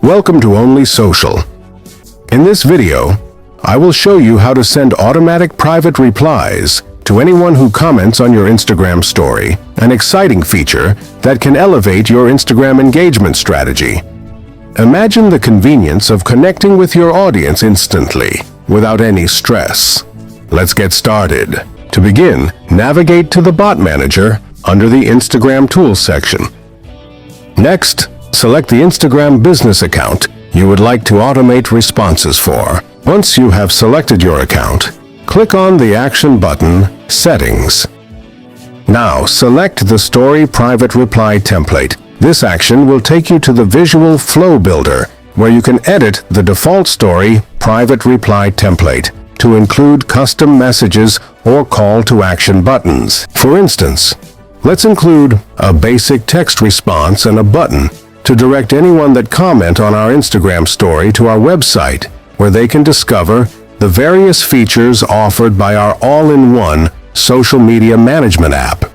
Welcome to Only Social. In this video, I will show you how to send automatic private replies to anyone who comments on your Instagram story, an exciting feature that can elevate your Instagram engagement strategy. Imagine the convenience of connecting with your audience instantly, without any stress. Let's get started. To begin, navigate to the Bot Manager under the Instagram Tools section. Next, select the Instagram business account you would like to automate responses for. Once you have selected your account, click on the Action button, Settings. Now, select the Story Private Reply template. This action will take you to the Visual Flow Builder, where you can edit the default Story Private Reply template to include custom messages or call to action buttons. For instance, let's include a basic text response and a button to direct anyone that comment on our Instagram story to our website, where they can discover the various features offered by our all-in-one social media management app.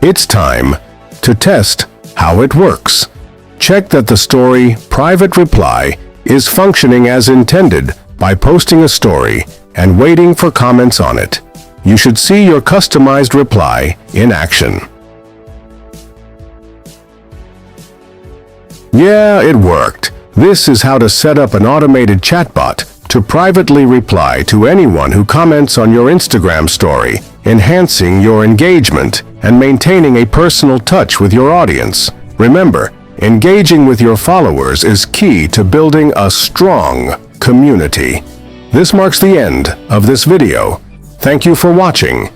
It's time to test how it works. Check that the Story Private Reply is functioning as intended by posting a story and waiting for comments on it. You should see your customized reply in action. Yeah, it worked. This is how to set up an automated chatbot to privately reply to anyone who comments on your Instagram story, enhancing your engagement and maintaining a personal touch with your audience. Remember, engaging with your followers is key to building a strong community. This marks the end of this video. Thank you for watching.